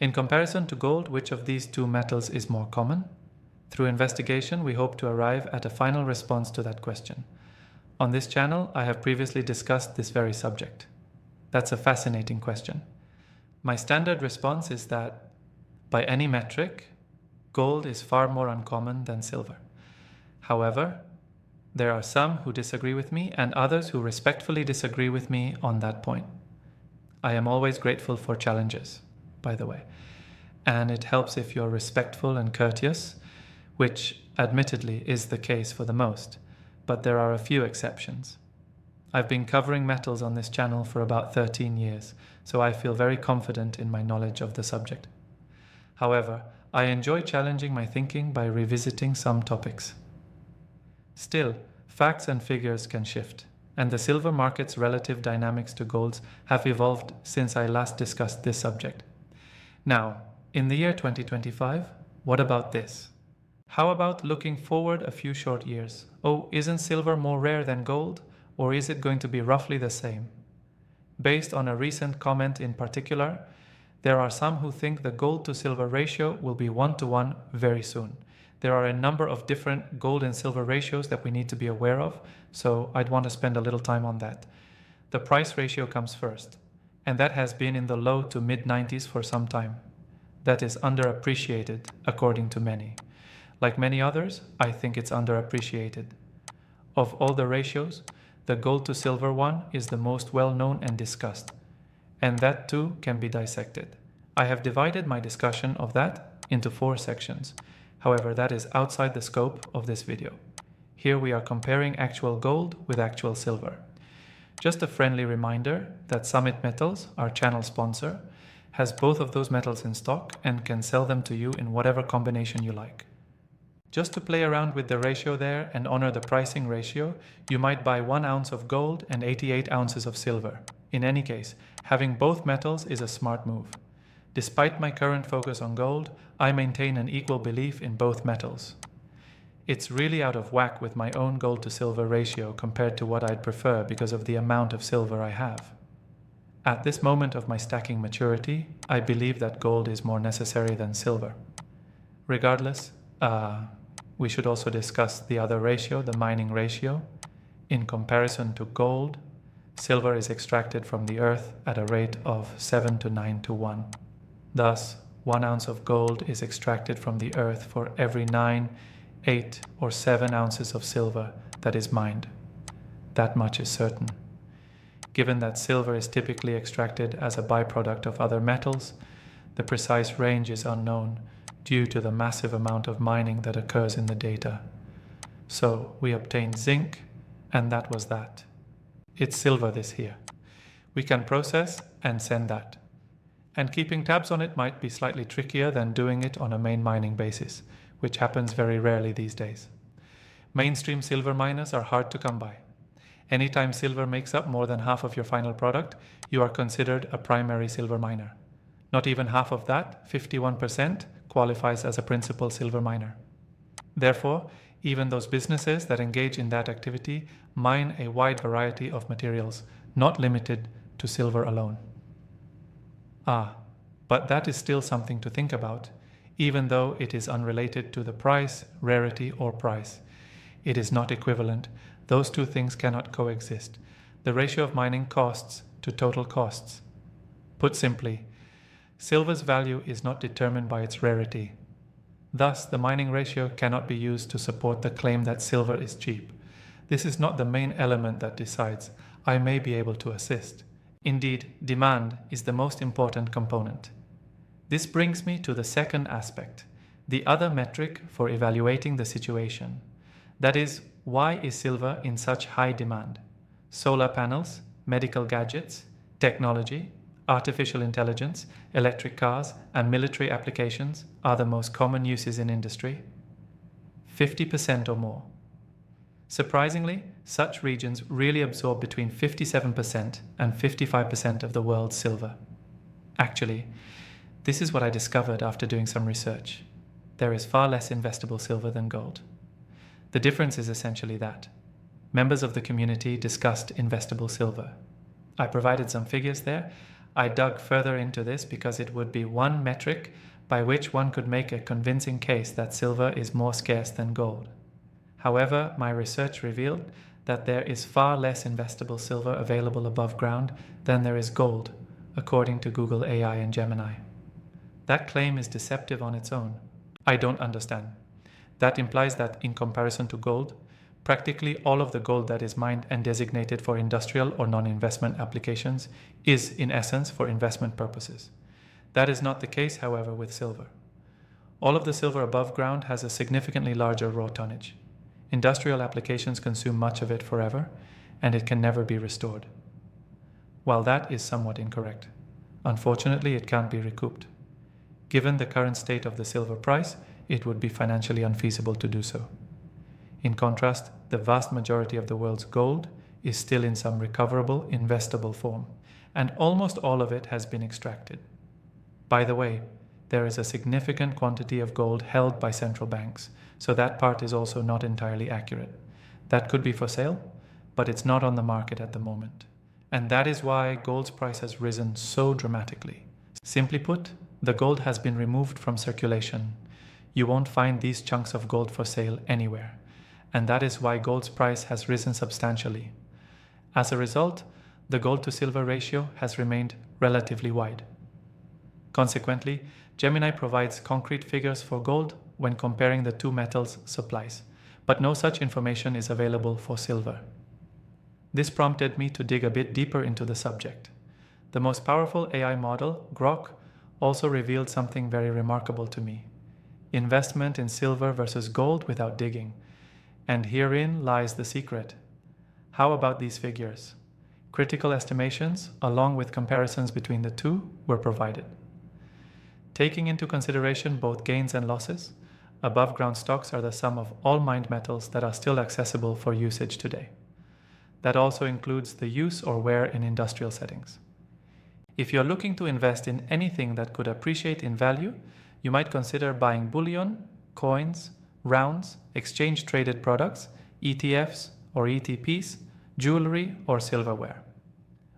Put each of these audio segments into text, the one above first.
In comparison to gold, which of these two metals is more common? Through investigation, we hope to arrive at a final response to that question. On this channel, I have previously discussed this very subject. That's a fascinating question. My standard response is that, by any metric, gold is far more uncommon than silver. However, there are some who disagree with me and others who respectfully disagree with me on that point. I am always grateful for challenges, by the way, and it helps if you're respectful and courteous, which admittedly is the case for the most, but there are a few exceptions. I've been covering metals on this channel for about 13 years, so I feel very confident in my knowledge of the subject. However, I enjoy challenging my thinking by revisiting some topics. Still, facts and figures can shift, and the silver market's relative dynamics to gold's have evolved since I last discussed this subject. Now, in the year 2025, what about this? How about looking forward a few short years? Oh, isn't silver more rare than gold, or is it going to be roughly the same? Based on a recent comment in particular, there are some who think the gold to silver ratio will be 1-to-1 very soon. There are a number of different gold and silver ratios that we need to be aware of, so I'd want to spend a little time on that. The price ratio comes first, and that has been in the low to mid-90s for some time. That is underappreciated, according to many. Like many others, I think it's underappreciated. Of all the ratios, the gold to silver one is the most well-known and discussed, and that too can be dissected. I have divided my discussion of that into 4 sections. However, that is outside the scope of this video. Here we are comparing actual gold with actual silver. Just a friendly reminder that Summit Metals, our channel sponsor, has both of those metals in stock and can sell them to you in whatever combination you like. Just to play around with the ratio there and honor the pricing ratio, you might buy 1 ounce of gold and 88 ounces of silver. In any case, having both metals is a smart move. Despite my current focus on gold, I maintain an equal belief in both metals. It's really out of whack with my own gold to silver ratio compared to what I'd prefer because of the amount of silver I have. At this moment of my stacking maturity, I believe that gold is more necessary than silver. Regardless, we should also discuss the other ratio, the mining ratio. In comparison to gold, silver is extracted from the earth at a rate of 7 to 9 to 1. Thus, 1 ounce of gold is extracted from the earth for every 9, 8, or 7 ounces of silver that is mined. That much is certain. Given that silver is typically extracted as a byproduct of other metals, the precise range is unknown due to the massive amount of mining that occurs in the data. So we obtained zinc, and that was that. It's silver this here. We can process and send that. And keeping tabs on it might be slightly trickier than doing it on a main mining basis, which happens very rarely these days. Mainstream silver miners are hard to come by. Anytime silver makes up more than half of your final product, you are considered a primary silver miner. Not even half of that, 51%, qualifies as a principal silver miner. Therefore, even those businesses that engage in that activity mine a wide variety of materials, not limited to silver alone. But that is still something to think about, even though it is unrelated to the price, rarity, or price. It is not equivalent. Those two things cannot coexist. The ratio of mining costs to total costs. Put simply, silver's value is not determined by its rarity. Thus, the mining ratio cannot be used to support the claim that silver is cheap. This is not the main element that decides. I may be able to assist. Indeed, demand is the most important component. This brings me to the second aspect, the other metric for evaluating the situation. That is, why is silver in such high demand? Solar panels, medical gadgets, technology, artificial intelligence, electric cars, and military applications are the most common uses in industry. 50% or more. Surprisingly, such regions really absorb between 57% and 55% of the world's silver. Actually, this is what I discovered after doing some research. There is far less investable silver than gold. The difference is essentially that. Members of the community discussed investable silver. I provided some figures there. I dug further into this because it would be one metric by which one could make a convincing case that silver is more scarce than gold. However, my research revealed that there is far less investable silver available above ground than there is gold, according to Google AI and Gemini. That claim is deceptive on its own. I don't understand. That implies that in comparison to gold, practically all of the gold that is mined and designated for industrial or non-investment applications is, in essence, for investment purposes. That is not the case, however, with silver. All of the silver above ground has a significantly larger raw tonnage. Industrial applications consume much of it forever, and it can never be restored. While that is somewhat incorrect, unfortunately it can't be recouped. Given the current state of the silver price, it would be financially unfeasible to do so. In contrast, the vast majority of the world's gold is still in some recoverable, investable form, and almost all of it has been extracted. By the way, there is a significant quantity of gold held by central banks, so that part is also not entirely accurate. That could be for sale, but it's not on the market at the moment. And that is why gold's price has risen so dramatically. Simply put, the gold has been removed from circulation. You won't find these chunks of gold for sale anywhere. And that is why gold's price has risen substantially. As a result, the gold to silver ratio has remained relatively wide. Consequently, Gemini provides concrete figures for gold when comparing the two metals' supplies, but no such information is available for silver. This prompted me to dig a bit deeper into the subject. The most powerful AI model, Grok, also revealed something very remarkable to me: investment in silver versus gold without digging. And herein lies the secret. How about these figures? Critical estimations, along with comparisons between the two, were provided. Taking into consideration both gains and losses, above-ground stocks are the sum of all mined metals that are still accessible for usage today. That also includes the use or wear in industrial settings. If you're looking to invest in anything that could appreciate in value, you might consider buying bullion, coins, rounds, exchange-traded products, ETFs or ETPs, jewelry or silverware.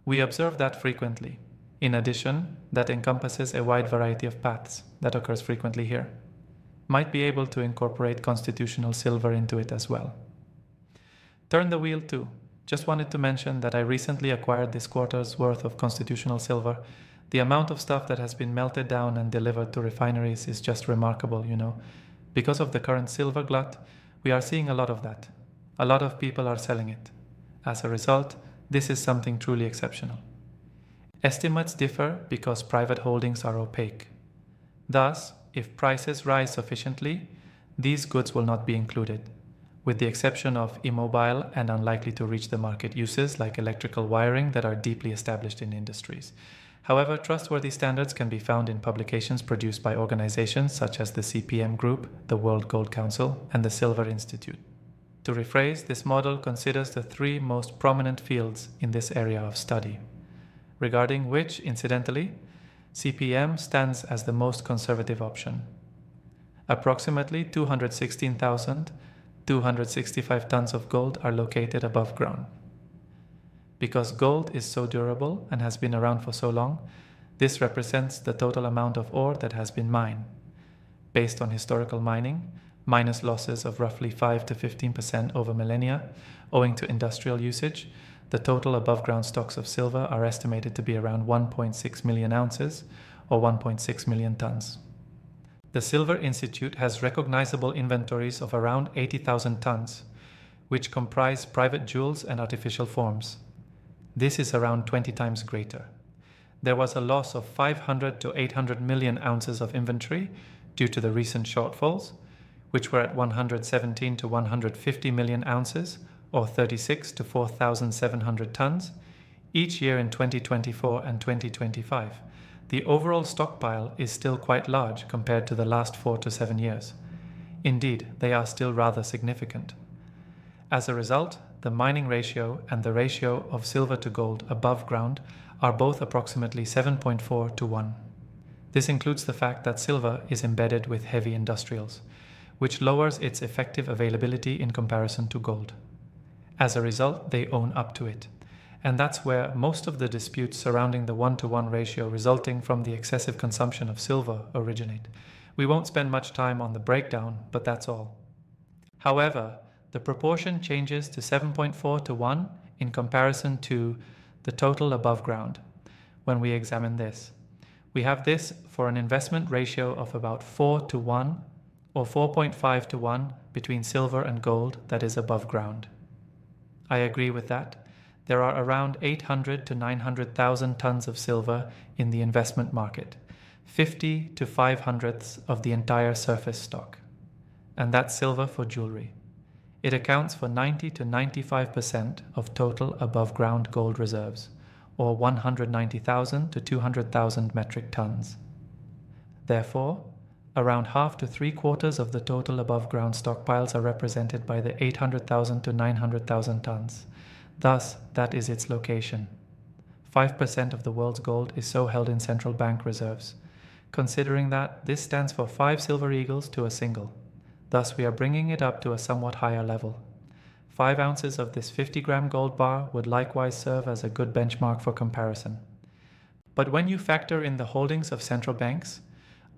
We observe that frequently. In addition, that encompasses a wide variety of paths that occurs frequently here. Might be able to incorporate constitutional silver into it as well. Turn the wheel too. Just wanted to mention that I recently acquired this quarter's worth of constitutional silver. The amount of stuff that has been melted down and delivered to refineries is just remarkable, you know. Because of the current silver glut, we are seeing a lot of that. A lot of people are selling it. As a result, this is something truly exceptional. Estimates differ because private holdings are opaque. Thus, if prices rise sufficiently, these goods will not be included, with the exception of immobile and unlikely to reach the market uses like electrical wiring that are deeply established in industries. However, trustworthy standards can be found in publications produced by organizations such as the CPM Group, the World Gold Council, and the Silver Institute. To rephrase, this model considers the three most prominent fields in this area of study, regarding which, incidentally, CPM stands as the most conservative option. Approximately 216,265 tons of gold are located above ground. Because gold is so durable and has been around for so long, this represents the total amount of ore that has been mined. Based on historical mining, minus losses of roughly 5 to 15% over millennia, owing to industrial usage, the total above-ground stocks of silver are estimated to be around 1.6 million ounces, or 1.6 million tons. The Silver Institute has recognizable inventories of around 80,000 tons, which comprise private jewels and artificial forms. This is around 20 times greater. There was a loss of 500 to 800 million ounces of inventory due to the recent shortfalls, which were at 117 to 150 million ounces, or 36 to 4,700 tons, each year in 2024 and 2025. The overall stockpile is still quite large compared to the last 4 to 7 years. Indeed, they are still rather significant. As a result, the mining ratio and the ratio of silver to gold above ground are both approximately 7.4 to 1. This includes the fact that silver is embedded with heavy industrials, which lowers its effective availability in comparison to gold. As a result, they own up to it. And that's where most of the disputes surrounding the 1-to-1 ratio resulting from the excessive consumption of silver originate. We won't spend much time on the breakdown, but that's all. However, the proportion changes to 7.4 to 1 in comparison to the total above ground when we examine this. We have this for an investment ratio of about 4 to 1 or 4.5 to 1 between silver and gold that is above ground. I agree with that. There are around 800 to 900,000 tons of silver in the investment market, 50 to 500ths of the entire surface stock. And that's silver for jewelry. It accounts for 90 to 95% of total above ground gold reserves, or 190,000 to 200,000 metric tons. Therefore, around half to 3/4 of the total above ground stockpiles are represented by the 800,000 to 900,000 tons. Thus, that is its location. 5% of the world's gold is so held in central bank reserves. Considering that, this stands for 5 silver eagles to a single. Thus, we are bringing it up to a somewhat higher level. 5 ounces of this 50-gram gold bar would likewise serve as a good benchmark for comparison. But when you factor in the holdings of central banks,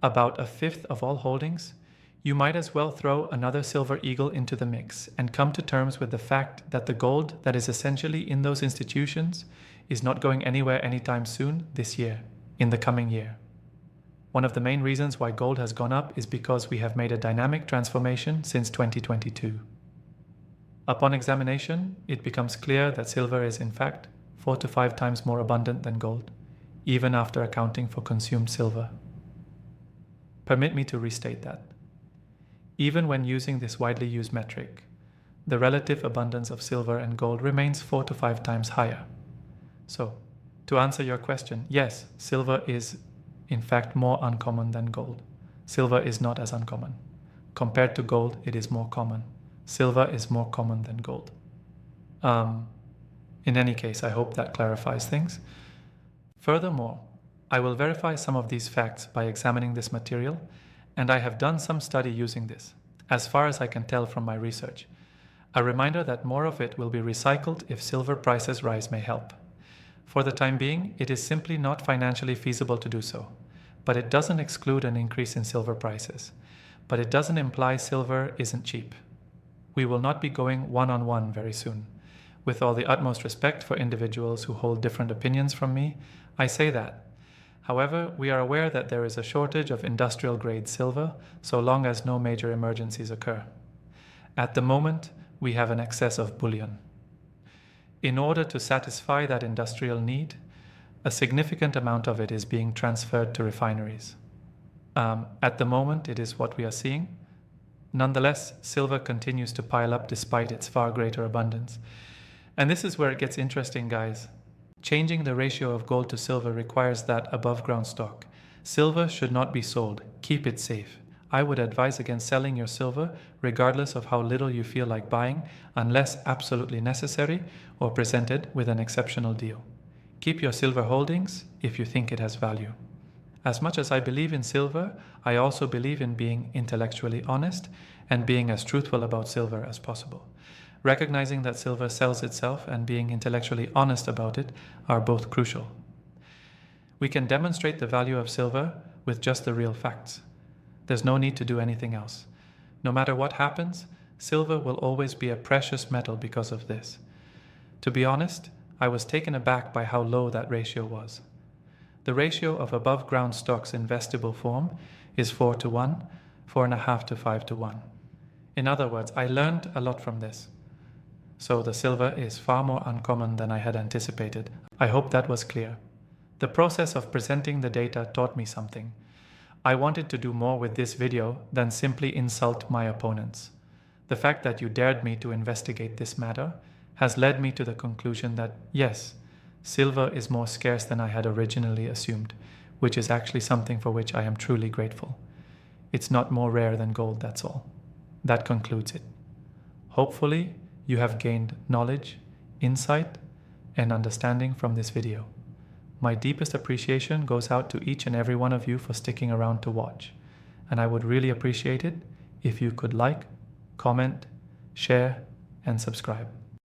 about 1/5 of all holdings, you might as well throw another silver eagle into the mix and come to terms with the fact that the gold that is essentially in those institutions is not going anywhere anytime soon this year, in the coming year. One of the main reasons why gold has gone up is because we have made a dynamic transformation since 2022. Upon examination, it becomes clear that silver is in fact 4 to 5 times more abundant than gold, even after accounting for consumed silver. Permit me to restate that. Even when using this widely used metric, the relative abundance of silver and gold remains 4 to 5 times higher. So, to answer your question, yes, silver is in fact more uncommon than gold. Silver is not as uncommon. Compared to gold, it is more common. Silver is more common than gold. In any case, I hope that clarifies things. Furthermore, I will verify some of these facts by examining this material, and I have done some study using this, as far as I can tell from my research. A reminder that more of it will be recycled if silver prices rise may help. For the time being, it is simply not financially feasible to do so, but it doesn't exclude an increase in silver prices. But it doesn't imply silver isn't cheap. We will not be going one-on-one very soon. With all the utmost respect for individuals who hold different opinions from me, I say that. However, we are aware that there is a shortage of industrial-grade silver so long as no major emergencies occur. At the moment, we have an excess of bullion. In order to satisfy that industrial need, a significant amount of it is being transferred to refineries. At the moment, it is what we are seeing. Nonetheless, silver continues to pile up despite its far greater abundance. And this is where it gets interesting, guys. Changing the ratio of gold to silver requires that above ground stock. Silver should not be sold. Keep it safe. I would advise against selling your silver regardless of how little you feel like buying, unless absolutely necessary or presented with an exceptional deal. Keep your silver holdings if you think it has value. As much as I believe in silver, I also believe in being intellectually honest and being as truthful about silver as possible. Recognizing that silver sells itself and being intellectually honest about it are both crucial. We can demonstrate the value of silver with just the real facts. There's no need to do anything else. No matter what happens, silver will always be a precious metal because of this. To be honest, I was taken aback by how low that ratio was. The ratio of above ground stocks in vestibule form is 4 to 1, 4.5 to 5 to 1. In other words, I learned a lot from this. So the silver is far more uncommon than I had anticipated. I hope that was clear. The process of presenting the data taught me something. I wanted to do more with this video than simply insult my opponents. The fact that you dared me to investigate this matter has led me to the conclusion that, yes, silver is more scarce than I had originally assumed, which is actually something for which I am truly grateful. It's not more rare than gold, that's all. That concludes it. Hopefully, you have gained knowledge, insight, and understanding from this video. My deepest appreciation goes out to each and every one of you for sticking around to watch, and I would really appreciate it if you could like, comment, share, and subscribe.